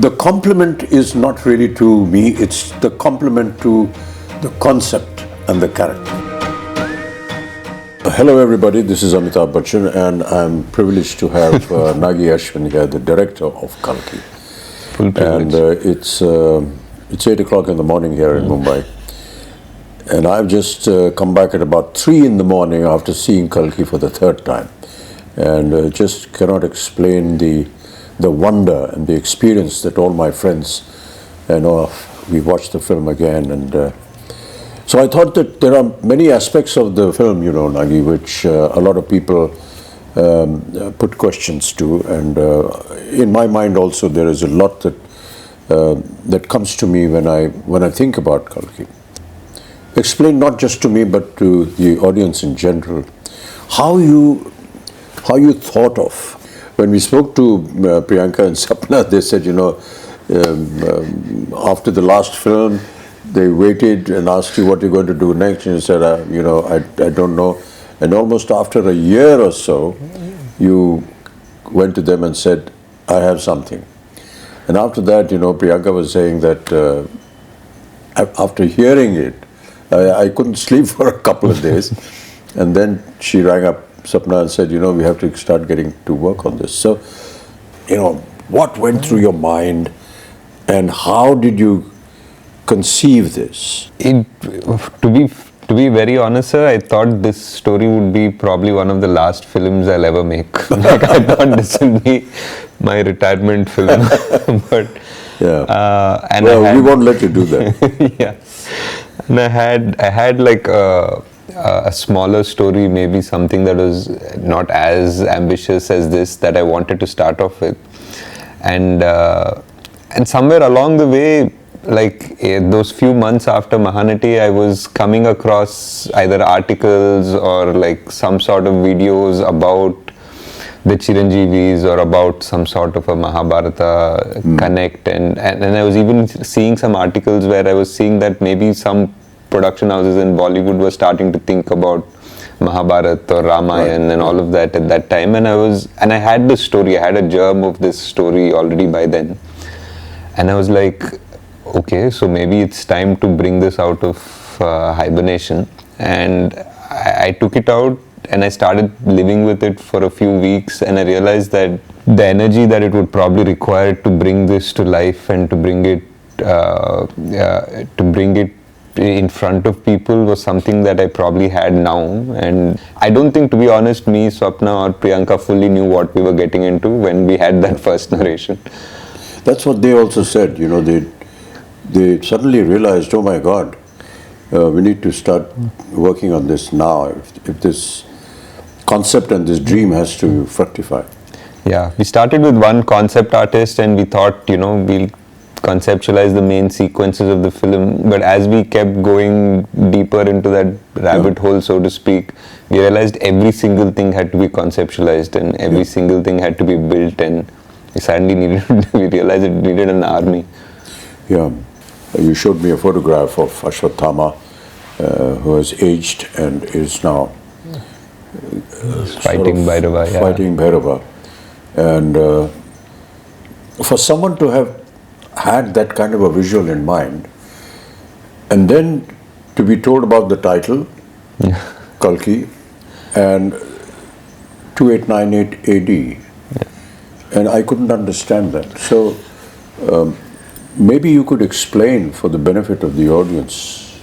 The compliment is not really to me, it's the compliment to the concept and the character. Hello everybody, this is Amitabh Bachchan and I'm privileged to have Nagi Ashwin here, the director of Kalki. Full privilege. And it's 8 o'clock in the morning here in Mumbai. And I've just come back at about 3 in the morning after seeing Kalki for the third time. And just cannot explain the wonder and the experience that all my friends, we watched the film again. And so I thought that there are many aspects of the film, Nagi, which a lot of people put questions to. And in my mind also, there is a lot that comes to me when I think about Kalki. Explain not just to me, but to the audience in general, how you thought of. When we spoke to Priyanka and Sapna, they said, after the last film, they waited and asked you what you're going to do next, and you said, I don't know. And almost after a year or so, you went to them and said, I have something. And after that, Priyanka was saying that after hearing it, I couldn't sleep for a couple of days. And then she rang up Sapna and said, we have to start getting to work on this. So, what went through your mind and how did you conceive this? To be very honest, sir, I thought this story would be probably one of the last films I'll ever make. I thought this would be my retirement film. But and we won't let you do that. Yeah. And I had like a smaller story, maybe something that was not as ambitious as this, that I wanted to start off with. And somewhere along the way, like those few months after Mahanati, I was coming across either articles or like some sort of videos about the Chiranjeevis or about some sort of a Mahabharata connect. And I was even seeing some articles where I was seeing that maybe some production houses in Bollywood were starting to think about Mahabharata or Ramayana and all of that at that time. And I had this story, I had a germ of this story already by then. And I was like, okay, so maybe it's time to bring this out of hibernation. And I took it out and I started living with it for a few weeks, and I realized that the energy that it would probably require to bring this to life and to bring it in front of people was something that I probably had now. And I don't think, to be honest, me, Swapna or Priyanka fully knew what we were getting into when we had that first narration. That's what they also said, they suddenly realized, oh my God, we need to start working on this now if this concept and this dream has to fructify. Yeah, we started with one concept artist and we thought, we'll conceptualize the main sequences of the film, but as we kept going deeper into that rabbit hole, so to speak, we realized every single thing had to be conceptualized and every single thing had to be built, and we realized it needed an army. Yeah, you showed me a photograph of Ashwatthama who has aged and is now fighting Bhairava. Yeah. Fighting Bhairava. And for someone to have had that kind of a visual in mind, and then to be told about the title, Kalki, and 2898 AD, and I couldn't understand that. So maybe you could explain for the benefit of the audience.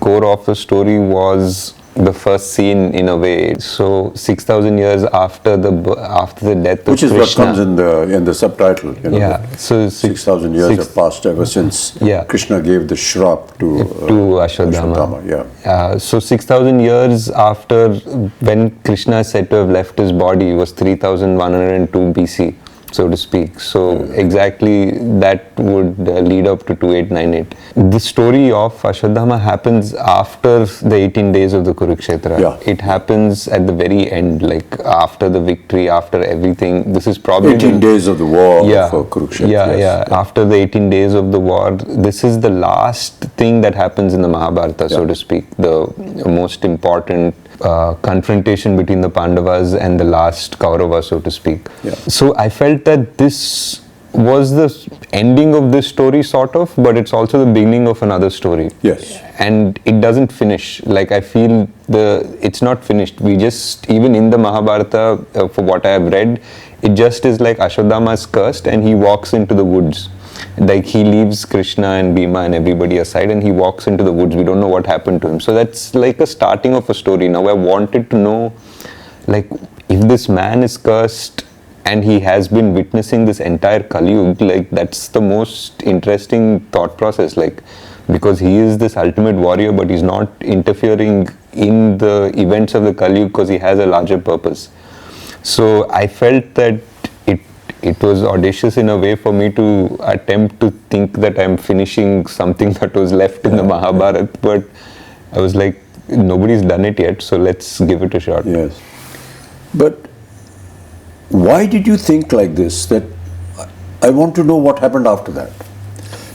Core of the story was the first scene in a way. So 6,000 years after the death of Krishna. Which is what comes in the subtitle. Yeah. So 6,000 years have passed ever since Krishna gave the shrap to Ashwatthama. So 6,000 years after when Krishna is said to have left his body was 3,102 BC. So to speak. So exactly that would lead up to 2898. The story of Ashwatthama happens after the 18 days of the Kurukshetra. Yeah. It happens at the very end, like after the victory, after everything. This is probably 18 days of the war for Kurukshetra. After the 18 days of the war, this is the last thing that happens in the Mahabharata, so to speak. The most important confrontation between the Pandavas and the last Kaurava, so to speak. Yeah. So I felt that this was the ending of this story, sort of, but it's also the beginning of another story. Yes. And it doesn't finish. Like, I feel it's not finished. We just, even in the Mahabharata, for what I have read, it just is like Ashwatthama is cursed and he walks into the woods. Like, he leaves Krishna and Bhima and everybody aside and he walks into the woods. We don't know what happened to him. So that's like a starting of a story. Now I wanted to know, like, if this man is cursed and he has been witnessing this entire Kali Yuga, like, that's the most interesting thought process, like, because he is this ultimate warrior, but he's not interfering in the events of the Kali Yuga because he has a larger purpose. So I felt that it was audacious in a way for me to attempt to think that I'm finishing something that was left in the Mahabharata, but I was like, nobody's done it yet, so let's give it a shot. Yes. But why did you think like this, that I want to know what happened after that?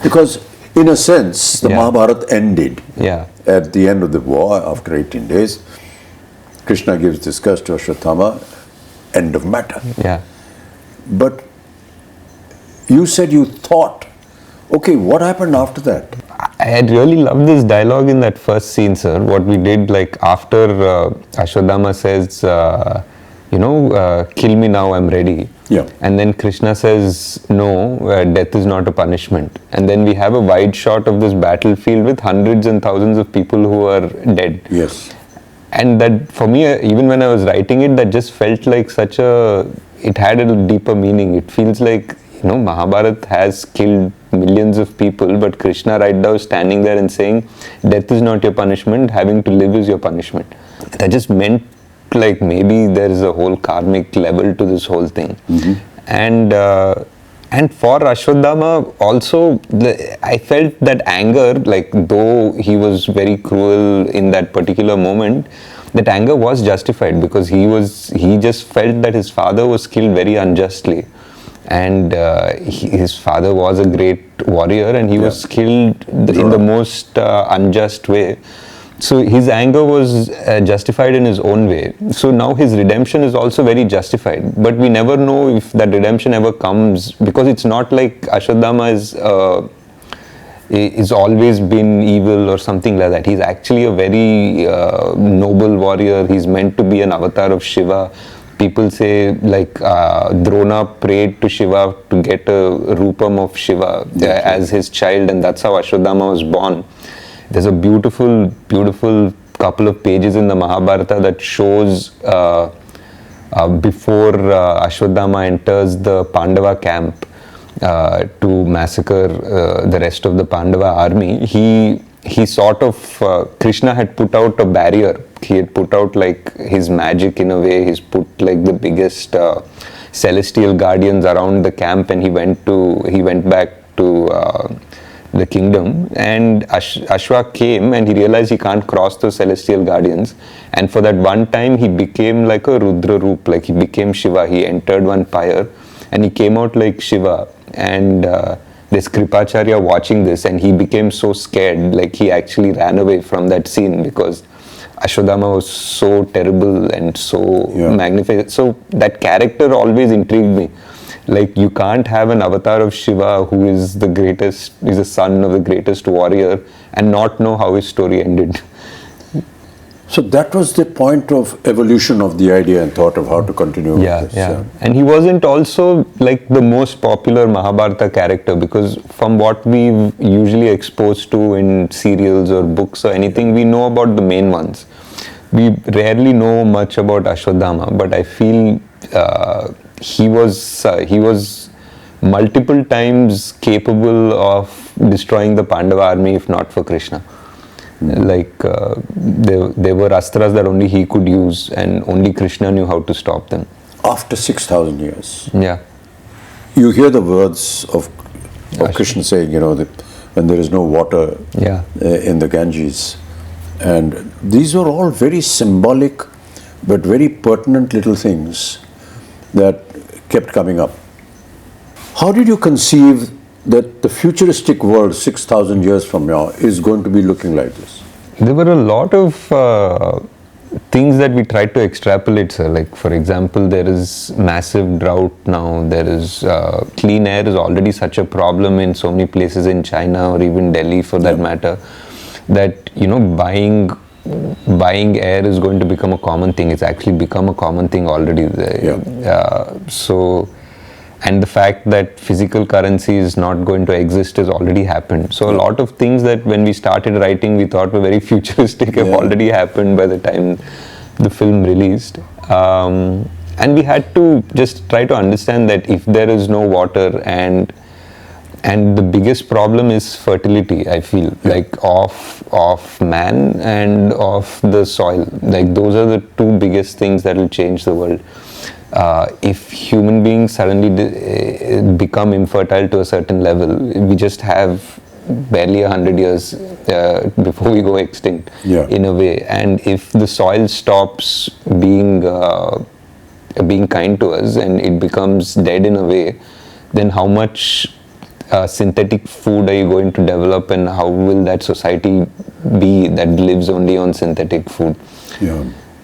Because in a sense, the Mahabharata ended at the end of the war after 18 days. Krishna gives this curse to Ashwatthama, end of matter. Yeah. But you said you thought, okay, what happened after that? I had really loved this dialogue in that first scene, sir. What we did, like, after Ashwatthama says, kill me now, I'm ready. Yeah. And then Krishna says, no, death is not a punishment. And then we have a wide shot of this battlefield with hundreds and thousands of people who are dead. Yes. And that, for me, even when I was writing it, that just felt like it had a deeper meaning. It feels like, Mahabharata has killed millions of people, but Krishna right now is standing there and saying, death is not your punishment, having to live is your punishment. That just meant, like, maybe there is a whole karmic level to this whole thing. And for Ashwatthama also, I felt that anger, like, though he was very cruel in that particular moment, that anger was justified, because he just felt that his father was killed very unjustly. And his father was a great warrior and he was killed in the most unjust way. So his anger was justified in his own way. So now his redemption is also very justified. But we never know if that redemption ever comes, because it's not like Ashwatthama is always been evil or something like that. He's actually a very noble warrior. He's meant to be an avatar of Shiva. People say, like, Drona prayed to Shiva to get a rupam of Shiva as his child, and that's how Ashwatthama was born. There's a beautiful, beautiful couple of pages in the Mahabharata that shows before Ashwatthama enters the Pandava camp to massacre the rest of the Pandava army. He sort of, Krishna had put out a barrier. He had put out, like, his magic in a way. He's put, like, the biggest celestial guardians around the camp, and he went back to the kingdom. And Ashwa came and he realized he can't cross those celestial guardians. And for that one time, he became like a Rudra Roop, like he became Shiva. He entered one pyre and he came out like Shiva. And this Kripacharya watching this, and he became so scared, like he actually ran away from that scene because Ashwatthama was so terrible and so magnificent. So that character always intrigued me. Like, you can't have an avatar of Shiva who is the greatest, is the son of the greatest warrior, and not know how his story ended. So that was the point of evolution of the idea and thought of how to continue with this. Yeah. And he wasn't also like the most popular Mahabharata character, because from what we've usually exposed to in serials or books or anything, we know about the main ones. We rarely know much about Ashwatthama, but I feel he was multiple times capable of destroying the Pandava army if not for Krishna. Like there were astras that only he could use, and only Krishna knew how to stop them. After 6,000 years, you hear the words of Krishna saying, that when there is no water in the Ganges, and these were all very symbolic but very pertinent little things that kept coming up. How did you conceive that the futuristic world 6,000 years from now is going to be looking like this? There were a lot of things that we try to extrapolate, sir. Like, for example, there is massive drought now. There is clean air is already such a problem in so many places in China or even Delhi, for that matter, that buying air is going to become a common thing. It's actually become a common thing already. And the fact that physical currency is not going to exist has already happened. So a lot of things that when we started writing we thought were very futuristic have already happened by the time the film released. And we had to just try to understand that if there is no water and the biggest problem is fertility, I feel, like of man and of the soil. Like, those are the two biggest things that will change the world. If human beings suddenly become infertile to a certain level, we just have barely 100 years before we go extinct, in a way. And if the soil stops being kind to us and it becomes dead in a way, then how much synthetic food are you going to develop, and how will that society be that lives only on synthetic food?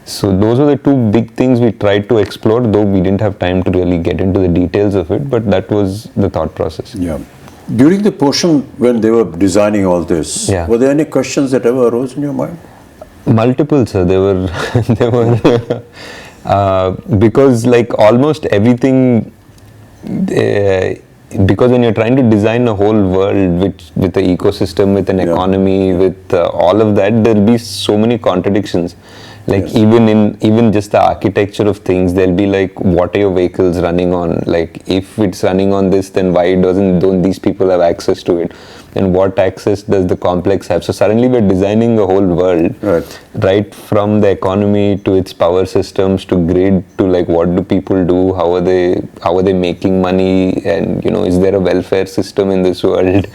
So those are the two big things we tried to explore, though we didn't have time to really get into the details of it, but that was the thought process. During the portion when they were designing all this, were there any questions that ever arose in your mind? Multiple, sir. There were because like almost everything, because when you're trying to design a whole world with an ecosystem, with an economy, with all of that, there'll be so many contradictions. Like even just the architecture of things, there'll be like, what are your vehicles running on? Like, if it's running on this, then why don't these people have access to it? And what access does the complex have? So suddenly we're designing a whole world, right from the economy to its power systems to grid to like, what do people do? How are they making money? And is there a welfare system in this world?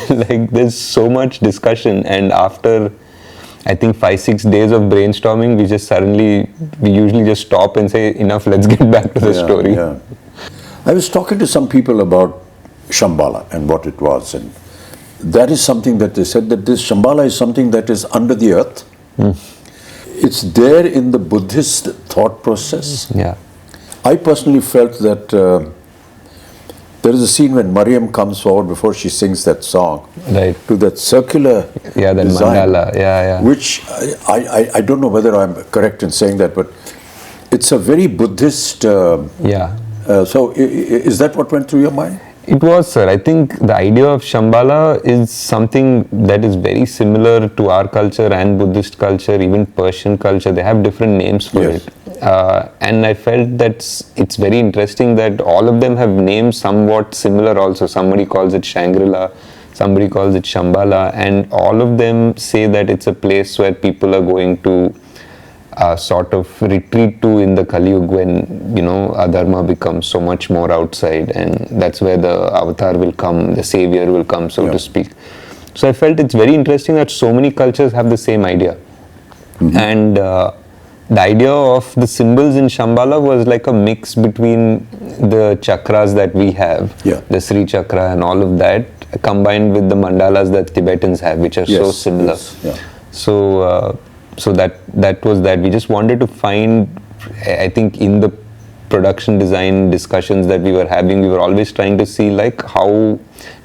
Like, there's so much discussion, and after I think 5-6 days of brainstorming, we usually just stop and say, enough, let's get back to the story. I was talking to some people about Shambhala and what it was, and that is something that they said, that this Shambhala is something that is under the earth. It's there in the Buddhist thought process. I personally felt that there is a scene when Mariam comes forward before she sings that song, to that circular that design, mandala, which I don't know whether I'm correct in saying that, but it's a very Buddhist. So is that what went through your mind? It was, sir. I think the idea of Shambhala is something that is very similar to our culture and Buddhist culture, even Persian culture. They have different names for it. And I felt that it's very interesting that all of them have names somewhat similar also. Somebody calls it Shangri-La, somebody calls it Shambhala, and all of them say that it's a place where people are going to sort of retreat to in the Kali Yuga, when adharma becomes so much more outside, and that's where the avatar will come, the savior will come, so to speak. So I felt it's very interesting that so many cultures have the same idea. And the idea of the symbols in Shambhala was like a mix between the chakras that we have, the Sri chakra and all of that, combined with the mandalas that Tibetans have, which are so similar. So that was that. We just wanted to find, I think in the production design discussions that we were having, we were always trying to see like how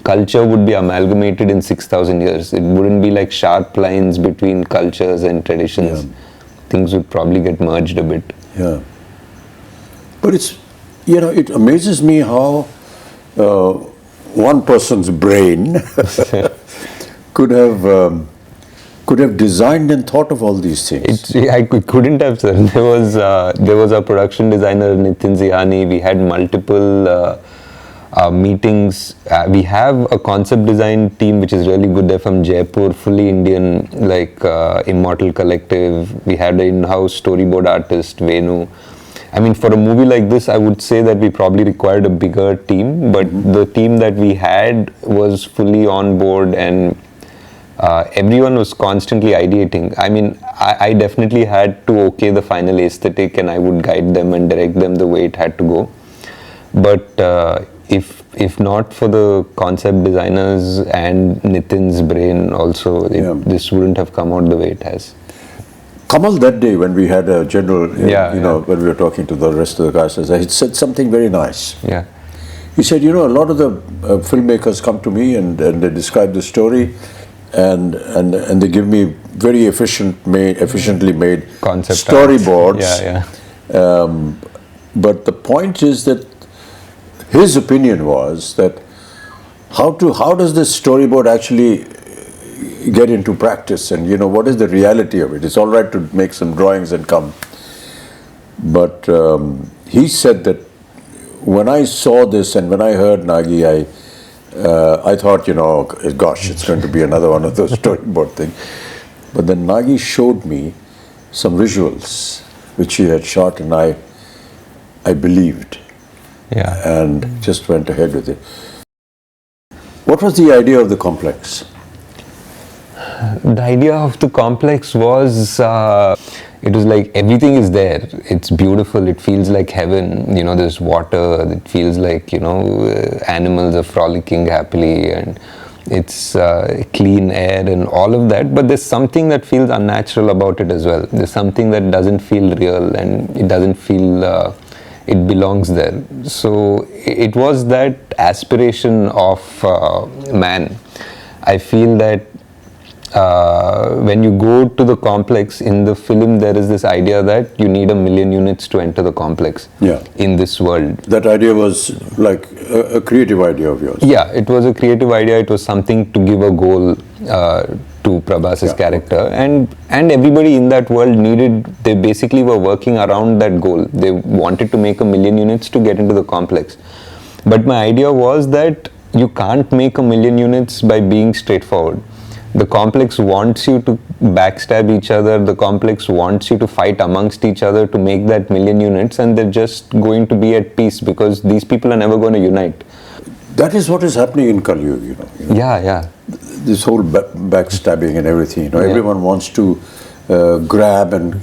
culture would be amalgamated in 6,000 years. It wouldn't be like sharp lines between cultures and traditions. Things would probably get merged a bit. But it's, it amazes me how one person's brain could have designed and thought of all these things. I couldn't have, sir. There was a production designer, Nitin Zihani. We had multiple meetings. We have a concept design team which is really good. They're from Jaipur, fully Indian, like Immortal Collective. We had an in-house storyboard artist, Venu. I mean, for a movie like this, I would say that we probably required a bigger team, but the team that we had was fully on board, and everyone was constantly ideating. I mean, I definitely had to okay the final aesthetic, and I would guide them and direct them the way it had to go. But if not for the concept designers and Nitin's brain also, this wouldn't have come out the way it has. Kamal, that day when we had a general, when we were talking to the rest of the guys, he said something very nice. Yeah. He said, a lot of the filmmakers come to me and they describe the story, and they give me very efficiently made Concept storyboards. But the point is that his opinion was that how does this storyboard actually get into practice, and what is the reality of it? It's all right to make some drawings and come, but he said that when I saw this and when I heard Nagi, I thought, gosh, it's going to be another one of those storyboard things. But then Nagi showed me some visuals which he had shot, and I believed, and just went ahead with it. What was the idea of the complex? The idea of the complex was, it was like everything is there. It's beautiful. It feels like heaven. There's water. It feels like, animals are frolicking happily, and it's clean air and all of that. But there's something that feels unnatural about it as well. There's something that doesn't feel real, and it doesn't feel it belongs there. So it was that aspiration of man. I feel that when you go to the complex in the film, there is this idea that you need 1 million units to enter the complex in this world. That idea was like a creative idea of yours? Yeah, it was a creative idea. It was something to give a goal to Prabhas's character, and everybody in that world they basically were working around that goal. They wanted to make 1 million units to get into the complex. But my idea was that you can't make 1 million units by being straightforward. The complex wants you to backstab each other. The complex wants you to fight amongst each other to make that 1 million units, and they're just going to be at peace because these people are never going to unite. That is what is happening in Kalki, Yeah. This whole backstabbing and everything, everyone wants to grab and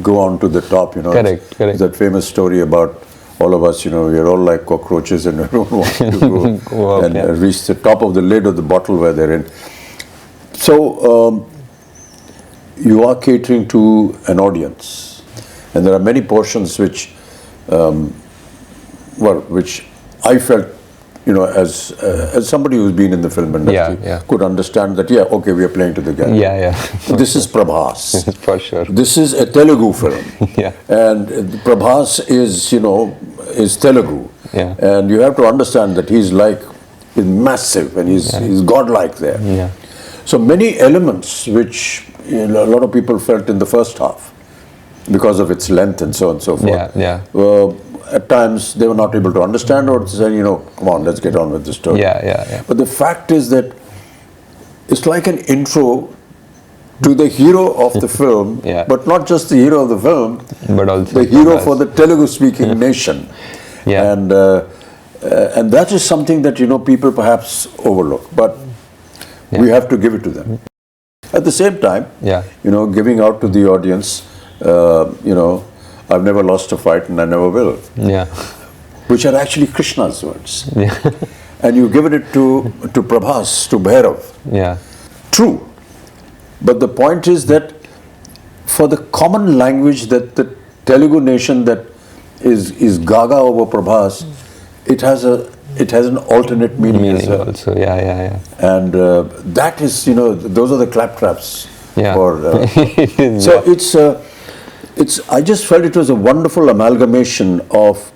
go on to the top, Correct. That famous story about all of us, we're all like cockroaches and everyone wants to go up, and reach the top of the lid of the bottle where they're in. So, you are catering to an audience, and there are many portions which I felt, as somebody who's been in the film industry, could understand that, we are playing to the gallery. This is Prabhas. For sure. This is a Telugu film. And Prabhas is Telugu. And you have to understand that he's massive, and he's godlike there. So many elements which a lot of people felt in the first half because of its length and so on and so forth. At times they were not able to understand, or say, come on, let's get on with the story. But the fact is that it's like an intro to the hero of the film, but not just the hero of the film, but also the hero for the Telugu-speaking nation. And that is something that people perhaps overlook, but we have to give it to them. At the same time, giving out to the audience, I've never lost a fight and I never will. Which are actually Krishna's words. And you've given it to Prabhas, to Bhairav. True. But the point is that for the common language that the Telugu nation that is gaga over Prabhas, it has an alternate meaning as well. Also. And that is, those are the claptraps. It is, so I just felt it was a wonderful amalgamation of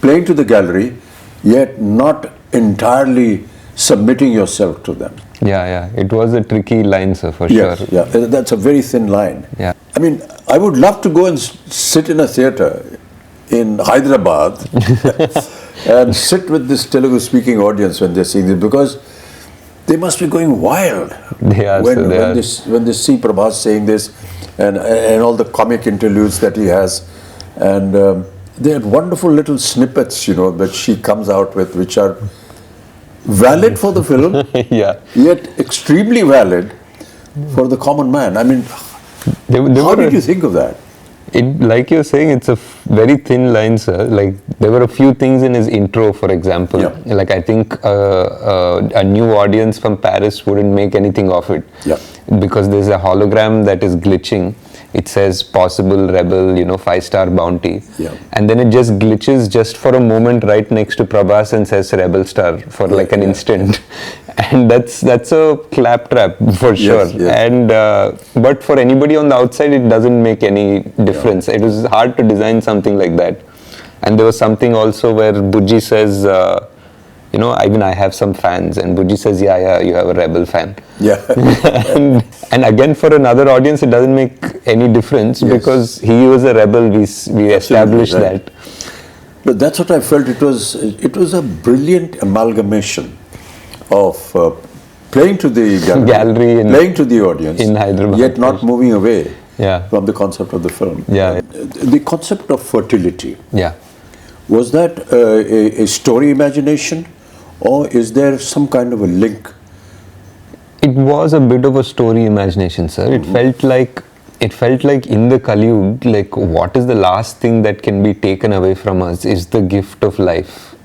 playing to the gallery, yet not entirely submitting yourself to them. It was a tricky line, sir, for sure. That's a very thin line. I mean, I would love to go and sit in a theatre in Hyderabad and sit with this Telugu-speaking audience when they're seeing this, because they must be going wild when they see Prabhas saying this, and all the comic interludes that he has, and they had wonderful little snippets, that she comes out with, which are valid for the film, yet extremely valid for the common man. I mean, how did you think of that? Like you're saying, it's a very thin line, sir. Like, there were a few things in his intro, for example. Like, I think a new audience from Paris wouldn't make anything of it. Because there's a hologram that is glitching. it says possible rebel, 5-star bounty. Yeah. And then it just glitches just for a moment right next to Prabhas and says rebel star for like an instant. And that's a claptrap for sure. Yes. And but for anybody on the outside, it doesn't make any difference. It was hard to design something like that. And there was something also where Bujji says, even I have some fans, and Bujji says, yeah, you have a rebel fan. Yeah. and again, for another audience, it doesn't make any difference because he was a rebel. We established right. that. But that's what I felt. It was a brilliant amalgamation of playing to the gallery playing to the audience in Hyderabad, yet not moving away Yeah. from the concept of the film. Yeah. The concept of fertility. Yeah. Was that a story imagination, or is there some kind of a link? It was a bit of a story imagination, sir. It felt like in the Kali Yuga, like what is the last thing that can be taken away from us is the gift of life.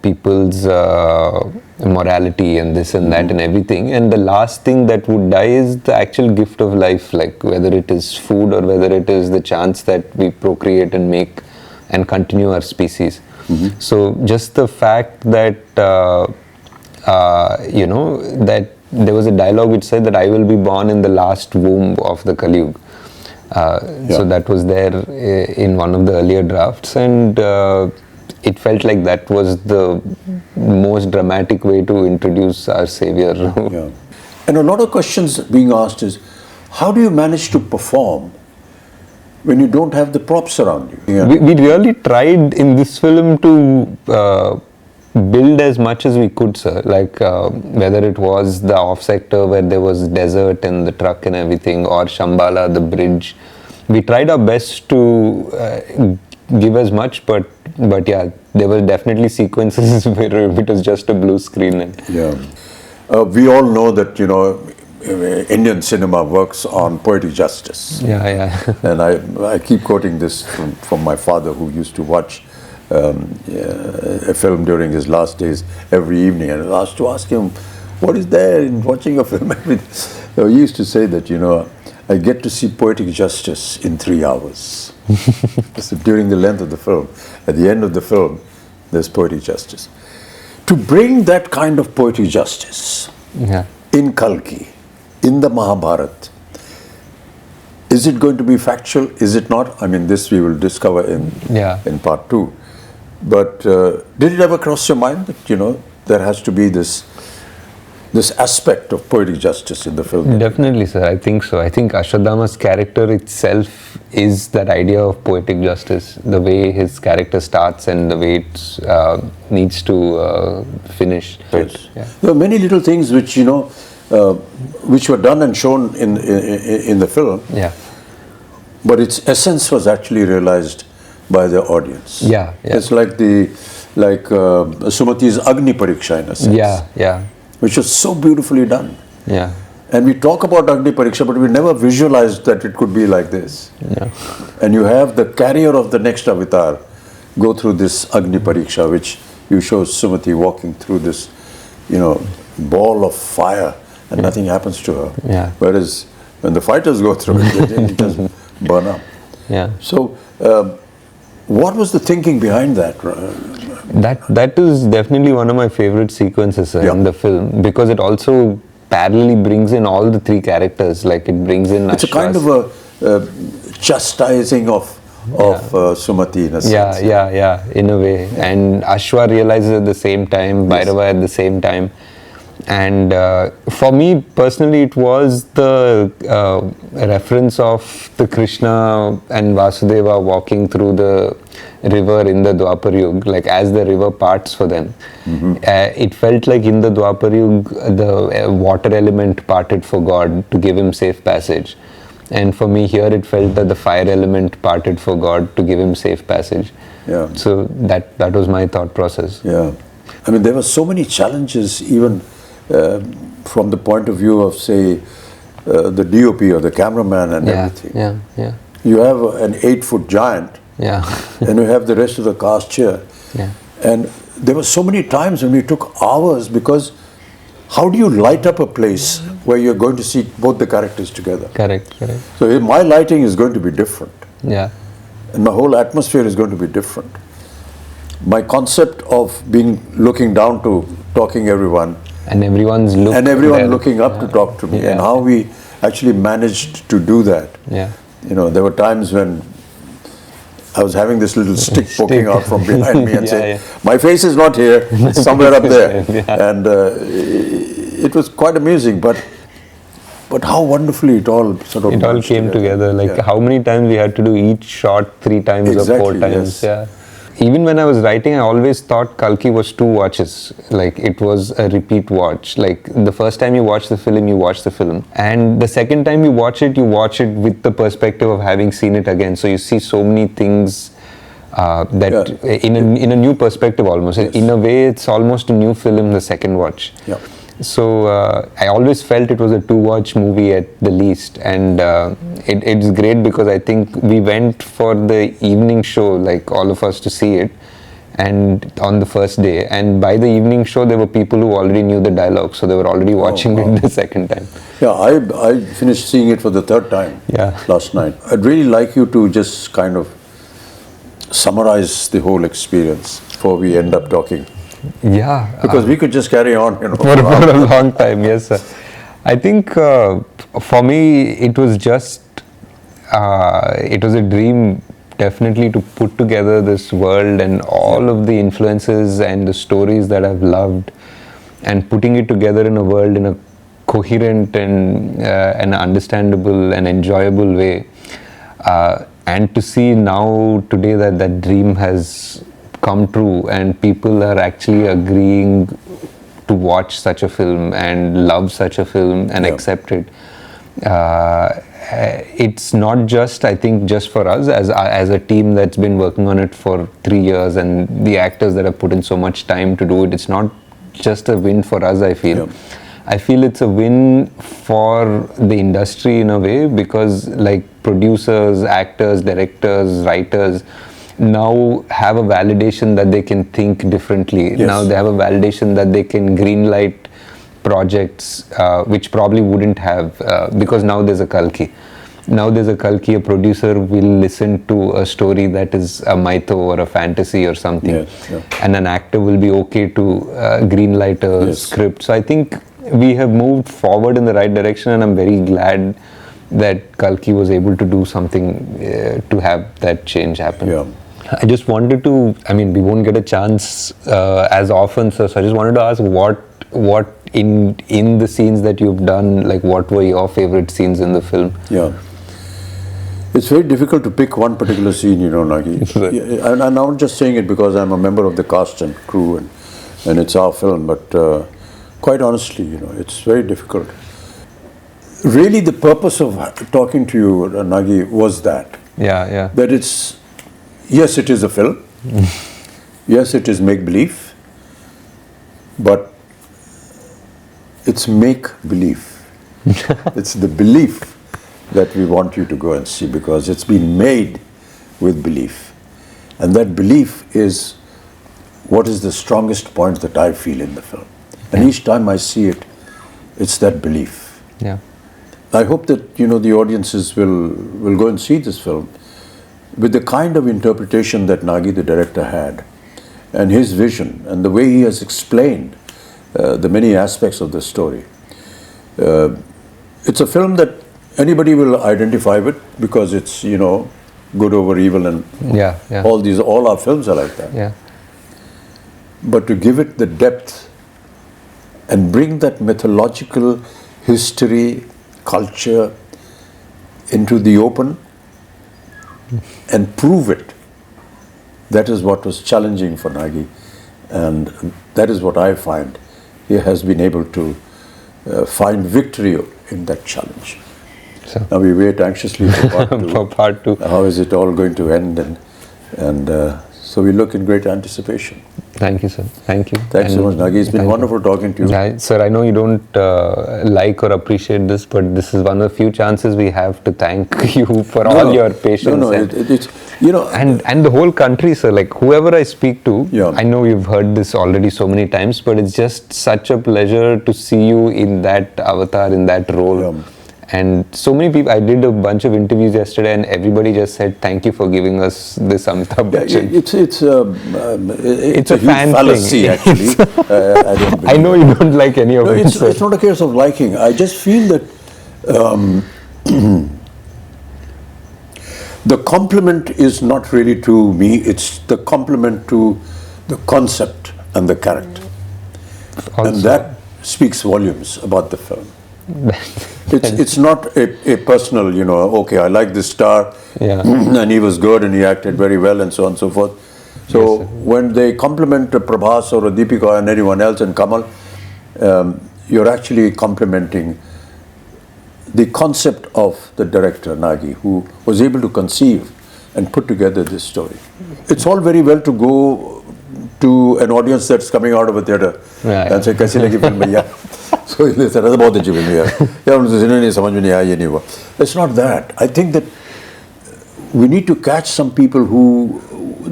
People's morality and this and that and everything. And the last thing that would die is the actual gift of life, like whether it is food or whether it is the chance that we procreate and make and continue our species. So just the fact that, that there was a dialogue which said that I will be born in the last womb of the Kali Yuga. So that was there in one of the earlier drafts, and it felt like that was the most dramatic way to introduce our savior. Yeah. And a lot of questions being asked is, how do you manage to perform when you don't have the props around you? Yeah. We really tried in this film to build as much as we could, sir. Like whether it was the off sector where there was desert and the truck and everything, or Shambhala, the bridge. We tried our best to give as much, but yeah, there were definitely sequences where it was just a blue screen. Yeah. We all know that, Indian cinema works on poetic justice. Yeah. And I keep quoting this from my father, who used to watch a film during his last days every evening, and I was asked to ask him, what is there in watching a film? So he used to say that, I get to see poetic justice in 3 hours. So during the length of the film, at the end of the film, there's poetic justice. To bring that kind of poetic justice in Kalki, in the Mahabharata, is it going to be factual? Is it not? I mean, this we will discover in part 2. But did it ever cross your mind that, there has to be this aspect of poetic justice in the film? Definitely, sir. I think so. I think Ashwatthama's character itself is that idea of poetic justice. The way his character starts and the way it needs to finish. Yes. Yeah. There are many little things which, which were done and shown in the film. Yeah. But its essence was actually realized by the audience. Yeah. It's like Sumati's Agni Pariksha in a sense. Yeah. Which was so beautifully done. Yeah. And we talk about Agni Pariksha, but we never visualized that it could be like this. Yeah. And you have the carrier of the next avatar go through this Agni Pariksha, which you show Sumati walking through this, ball of fire, and nothing happens to her. Yeah. Whereas when the fighters go through it, it doesn't burn up. Yeah. So, what was the thinking behind that? That is definitely one of my favorite sequences in the film, because it also parallelly brings in all the 3 characters. Like it brings in It's a kind of a chastising of Sumati in a sense. Yeah, in a way. And Ashwa realizes at the same time, Bhairava at the same time. And for me personally, it was the reference of the Krishna and Vasudeva walking through the river in the Dwapar Yuga, like as the river parts for them. It felt like in the Dwapar Yuga, the water element parted for God to give him safe passage. And for me here, it felt that the fire element parted for God to give him safe passage. Yeah. So that was my thought process. Yeah. I mean, there were so many challenges, even from the point of view of, say, the DOP or the cameraman and everything. Yeah. You have an 8-foot giant, and you have the rest of the cast here. Yeah. And there were so many times when we took hours, because how do you light up a place where you're going to see both the characters together. Correct. So my lighting is going to be different. Yeah. And my whole atmosphere is going to be different. My concept of looking down to talking everyone, And everyone looking up to talk to me, and how we actually managed to do that. Yeah. There were times when I was having this little stick poking out from behind me and saying, my face is not here, it's somewhere up there. And it was quite amusing, but how wonderfully it all sort of... It all came together. Like how many times we had to do each shot 3 times or 4 times. Yes. Yeah. Even when I was writing, I always thought Kalki was 2 watches. Like it was a repeat watch. Like the first time you watch the film, you watch the film. And the second time you watch it with the perspective of having seen it again. So you see so many things in a new perspective almost. Yes. In a way, it's almost a new film the second watch. Yeah. So I always felt it was a 2-watch movie at the least, and it's great because I think we went for the evening show, like all of us, to see it, and on the first day, and by the evening show there were people who already knew the dialogue, so they were already watching it the second time. Yeah, I finished seeing it for the 3rd time last night. I'd really like you to just kind of summarize the whole experience before we end up talking. Yeah, because we could just carry on, for a long time. Yes, sir. I think for me it was just it was a dream, definitely, to put together this world and all of the influences and the stories that I've loved, and putting it together in a world in a coherent and an understandable and enjoyable way, and to see now today that dream has come true and people are actually agreeing to watch such a film and love such a film and accept it. It's not just, I think, just for us as a team that's been working on it for 3 years, and the actors that have put in so much time to do it. It's not just a win for us, I feel. I feel it's a win for the industry in a way, because like producers, actors, directors, writers now have a validation that they can think differently. Now they have a validation that they can greenlight projects which probably wouldn't have, because now there's a Kalki. Now there's a Kalki, a producer will listen to a story that is a mytho or a fantasy or something, and an actor will be okay to greenlight a script. So I think we have moved forward in the right direction, and I'm very glad that Kalki was able to do something to have that change happen. I just wanted to, I mean, we won't get a chance as often, so I just wanted to ask what in the scenes that you've done, like what were your favorite scenes in the film? It's very difficult to pick one particular scene, Nagi. And I'm not just saying it because I'm a member of the cast and crew and it's our film, but quite honestly, it's very difficult. Really, the purpose of talking to you, Nagi, was that. That it's, yes, it is a film. Yes, it is make-believe. But it's make-believe. It's the belief that we want you to go and see, because it's been made with belief. And that belief is what is the strongest point that I feel in the film. And each time I see it, it's that belief. I hope that the audiences will go and see this film with the kind of interpretation that Nagi, the director, had, and his vision, and the way he has explained the many aspects of the story. It's a film that anybody will identify with, because it's good over evil, and all our films are like that. But to give it the depth and bring that mythological history, culture into the open and prove it, that is what was challenging for Nagi, and that is what I find he has been able to find victory in that challenge. So now we wait anxiously for part 2. For part 2. How is it all going to end, and So we look in great anticipation. Thank you, sir. Thank you. Thanks so much, Nagi. It's been wonderful talking to you. Sir, I know you don't like or appreciate this, but this is one of the few chances we have to thank you for all your patience. No, it's you know, and the whole country, sir. Like whoever I speak to, Yeah. I know you've heard this already so many times, but it's just such a pleasure to see you in that avatar, in that role. Yeah. And so many people, I did a bunch of interviews yesterday, and everybody just said, "Thank you for giving us this Amitabh Bachchan." It's a huge fan fallacy, thing. actually. I don't believe I know you don't like any of No, it, sir. it's not a case of liking. I just feel that the compliment is not really to me, it's the compliment to the concept and the character. Also. And that speaks volumes about the film. It's not a personal, you know, okay, I like this star, Yeah. and he was good and he acted very well and so on and so forth. So Yes, sir. when they compliment a Prabhas or a Deepika and anyone else and Kamal, you're actually complimenting the concept of the director, Nagi, who was able to conceive and put together this story. It's all very well to go to an audience that's coming out of a theatre and say, "Kaisi lagi film bhaiya?" So they said, "That's about the film here." It's not that. I think that we need to catch some people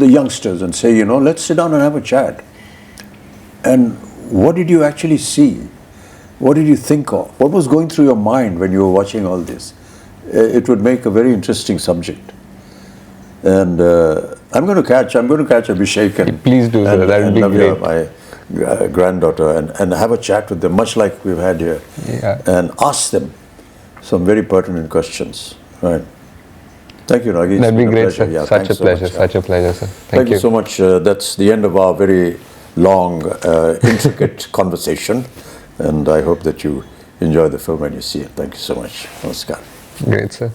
the youngsters, and say, you know, let's sit down and have a chat. And what did you actually see? What did you think of? What was going through your mind when you were watching all this? It would make a very interesting subject. And I'm going to catch Abhishek and Please do, sir. That would be Navya, great. my granddaughter, and have a chat with them, much like we've had here, and ask them some very pertinent questions. Right. Thank you, Nagi. That'd be great, sir. Yeah, such a pleasure. much, Such a pleasure, sir. Thank you so much. That's the end of our very long, intricate conversation, and I hope that you enjoy the film when you see it. Thank you so much. Namaskar. Great, sir.